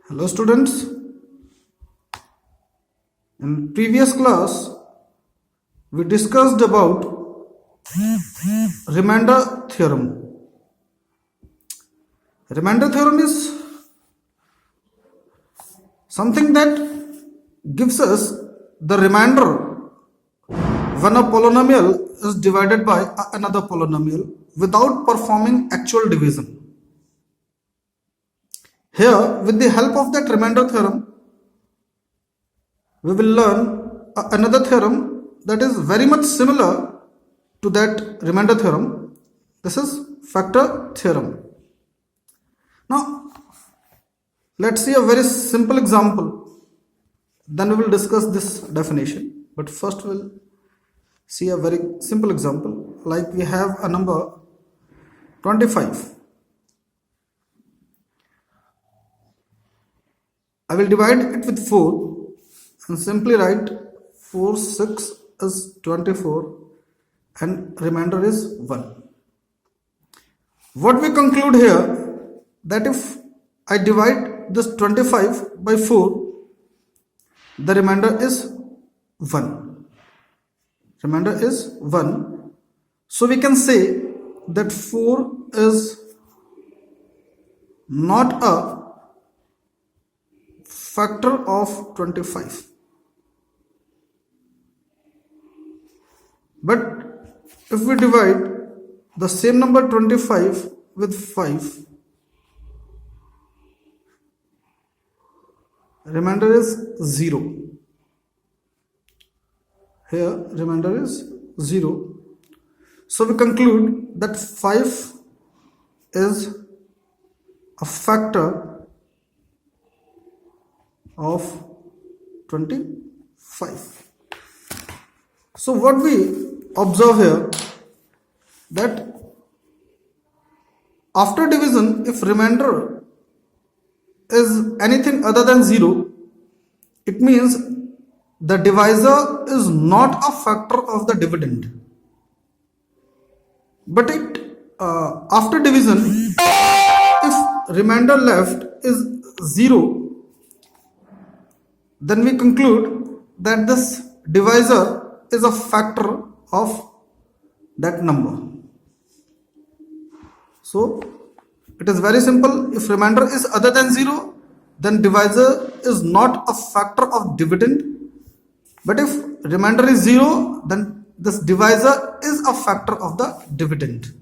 Hello students, in previous class we discussed about remainder theorem. Remainder theorem is something that gives us the remainder when a polynomial is divided by another polynomial without performing actual division. Here, with the help of that remainder theorem, we will learn another theorem that is very much similar to that remainder theorem. This is factor theorem. Now, let's see a very simple example. Then we will discuss this definition. But first we'll see a very simple example. Like we have a number 25. I will divide it with 4 and simply write 4 6 is 24 and remainder is 1. What we conclude here, that if I divide this 25 by 4, the remainder is 1. Remainder is 1. So we can say that 4 is not a factor of 25. But if we divide the same number 25 with 5, remainder is 0. Here remainder is 0. So we conclude that 5 is a factor of 25. So what we observe here, that after division, if remainder is anything other than 0, it means the divisor is not a factor of the dividend. But after division, if remainder left is 0, then we conclude that this divisor is a factor of that number. So it is very simple. If remainder is other than 0, then divisor is not a factor of dividend. But if remainder is 0, then this divisor is a factor of the dividend.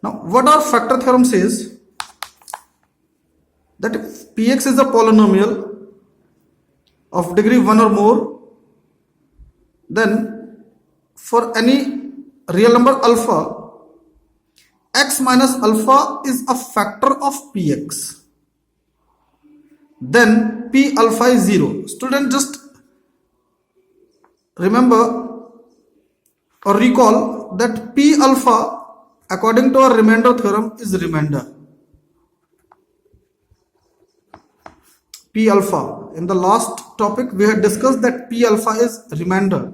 Now what our factor theorem says, that if Px is a polynomial of degree 1 or more, then for any real number alpha, x minus alpha is a factor of Px. Then P alpha is 0. Student, just remember or recall that P alpha according to our remainder theorem is remainder. P alpha. In the last topic we had discussed that P alpha is remainder.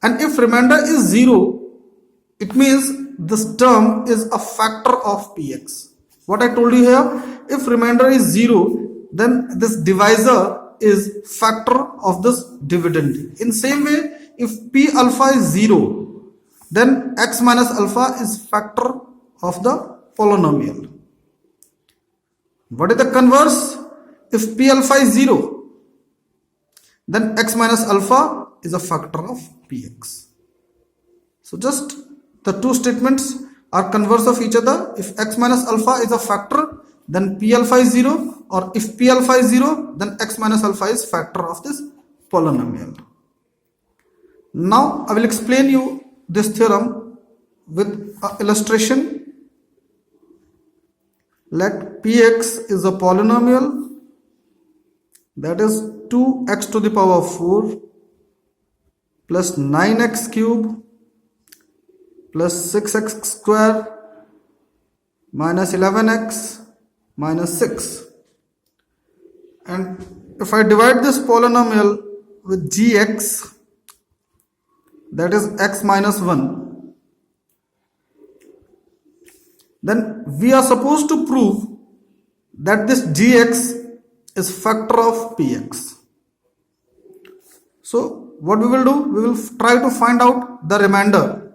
And if remainder is 0, it means this term is a factor of Px. What I told you here, if remainder is 0, then this divisor is factor of this dividend. In same way, if P alpha is 0, then x minus alpha is factor of the polynomial. What is the converse? If P alpha is 0, then x minus alpha is a factor of Px. So just the two statements are converse of each other. If x minus alpha is a factor, then P alpha is 0, or if P alpha is 0, then x minus alpha is factor of this polynomial. Now I will explain you this theorem with an illustration. Let Px is a polynomial, that is 2x to the power 4 plus 9x cube plus 6x square minus 11x minus 6. And if I divide this polynomial with gx, that is x minus 1, then we are supposed to prove that this gx is factor of px. So what we will do, we will try to find out the remainder.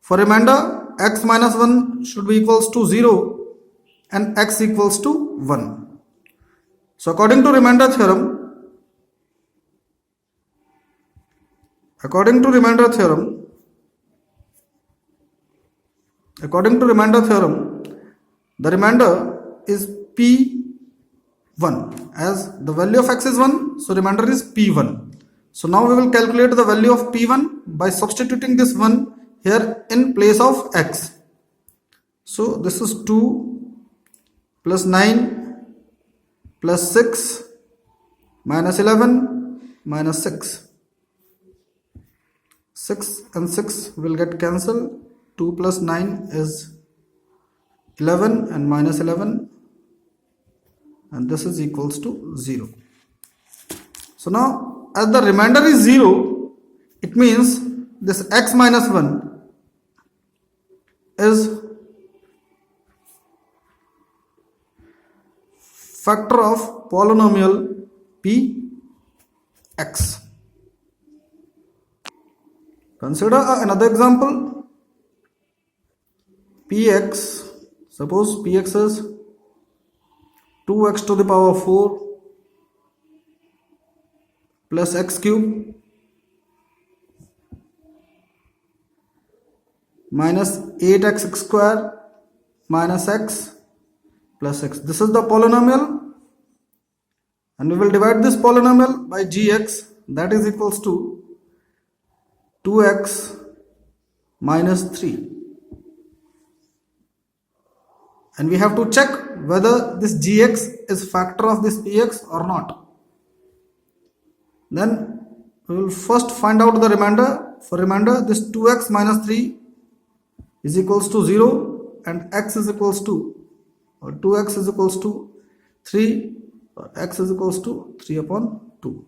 For remainder, x minus 1 should be equals to 0 and x equals to 1. So according to remainder theorem, the remainder is p1, as the value of x is 1, so remainder is p1. So now we will calculate the value of p1 by substituting this 1 here in place of x. So this is 2 plus 9 plus 6 minus 11 minus 6. 6 and 6 will get cancelled. 2 plus 9 is 11 and minus 11, and this is equals to 0. So now as the remainder is 0, it means this x minus 1 is factor of polynomial px. Consider another example. Px, suppose px is 2x to the power 4 plus x cube minus 8x square minus x plus x. This is the polynomial, and we will divide this polynomial by gx, that is equals to 2x minus 3. And we have to check whether this gx is factor of this px or not. Then we will first find out the remainder. For remainder, this 2x minus 3 is equals to 0 and x is equals to, or 2x is equals to 3, or x is equals to 3 upon 2.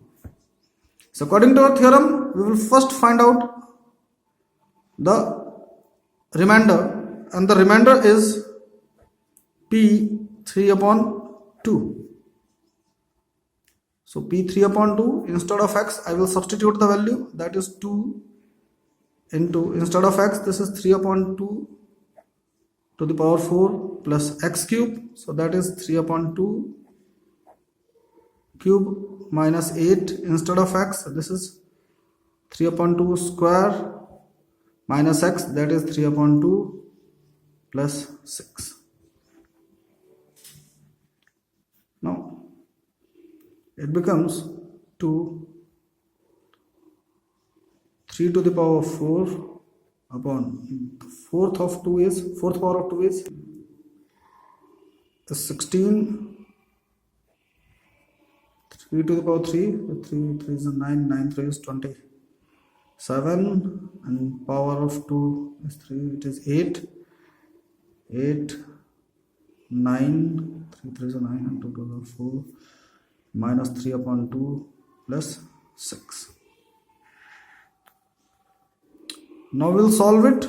So according to our theorem, we will first find out the remainder, and the remainder is p3 upon 2. So p3 upon 2, instead of x I will substitute the value, that is 2 into, instead of x this is 3 upon 2 to the power 4 plus x cube, so that is 3 upon 2 cube minus 8, instead of x this is 3 upon 2 square minus x, that is 3 upon 2 plus 6. Now it becomes 3 to the power 4 upon fourth power of 2 is 16. 3 to the power 3, 3 is 9, 9 3 is 27, and power of 2 is 3, it is 8, 9, 3 3 is 9, and 2 to the 4, minus 3 upon 2 plus 6. Now we'll solve it.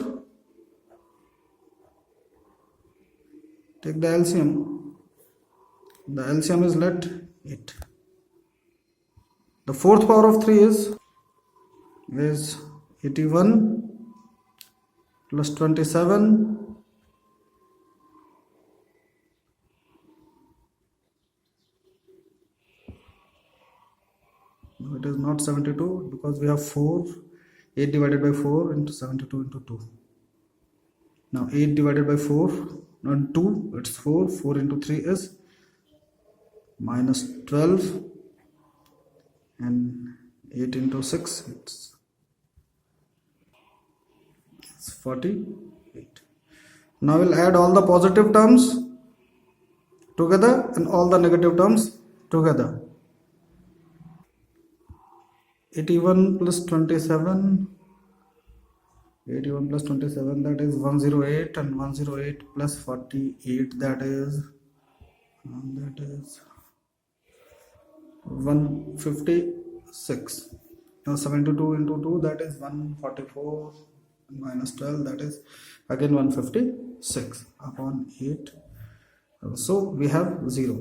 Take the LCM. The LCM is let 8. The fourth power of 3 is 81 plus 27 no, it is not 72 because we have 4. 8 divided by 4 into 72 into 2. Now 8 divided by 4, not 2, it's 4. 4 into 3 is minus 12, and 8 into 6, it's 48. Now we'll add all the positive terms together and all the negative terms together. 81 plus 27, that is 108, and 108 plus 48, that is 156. Now 72 into 2, that is 144, minus 12, that is again 156 upon 8 So we have 0.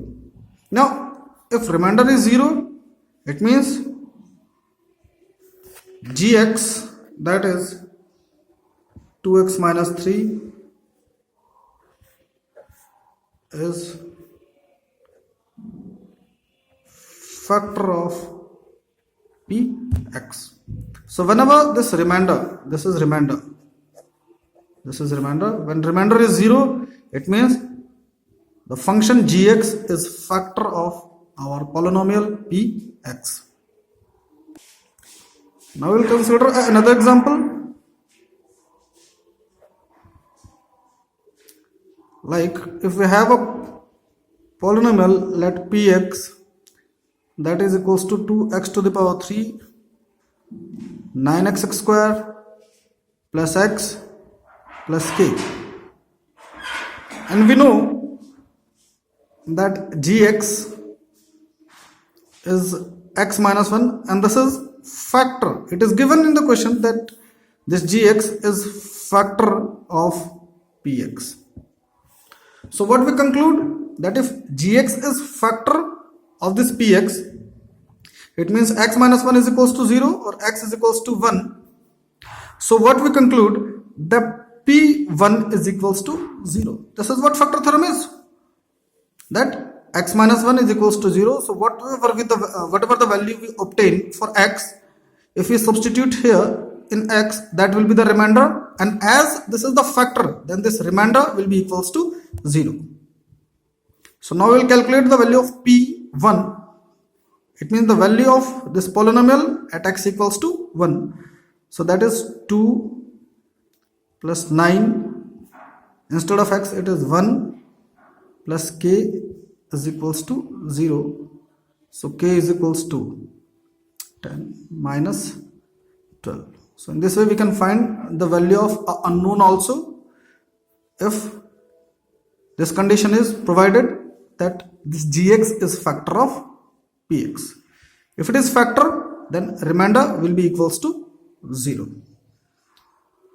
Now if remainder is 0, it means gx, that is 2x minus 3, is factor of px. So whenever this remainder, this is remainder, when remainder is 0, it means the function gx is factor of our polynomial px. Now we'll consider another example. Like if we have a polynomial, let px, that is equals to 2x to the power 3, 9x square plus x plus k, and we know that gx is x minus 1, and this is factor. It is given in the question that this gx is factor of px. So what we conclude, that if gx is factor of this px, it means x minus 1 is equals to 0 or x is equals to 1. So what we conclude, that p1 is equals to 0. This is what factor theorem is, that x minus 1 is equals to 0. So whatever the value we obtain for x, if we substitute here in x, that will be the remainder, and as this is the factor, then this remainder will be equals to 0. So now we will calculate the value of p1. It means the value of this polynomial at x equals to 1. So that is 2 plus 9. Instead of x, it is 1 plus k is equals to 0. So k is equals to 10 minus 12. So in this way we can find the value of unknown also, if this condition is provided that this gx is factor of px. If it is factor, then remainder will be equals to 0.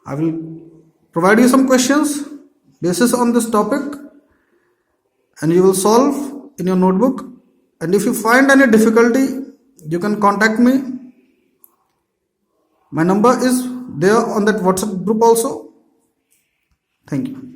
I will provide you some questions basis on this topic, and you will solve in your notebook. And if you find any difficulty, you can contact me. My number is there on that WhatsApp group also. Thank you.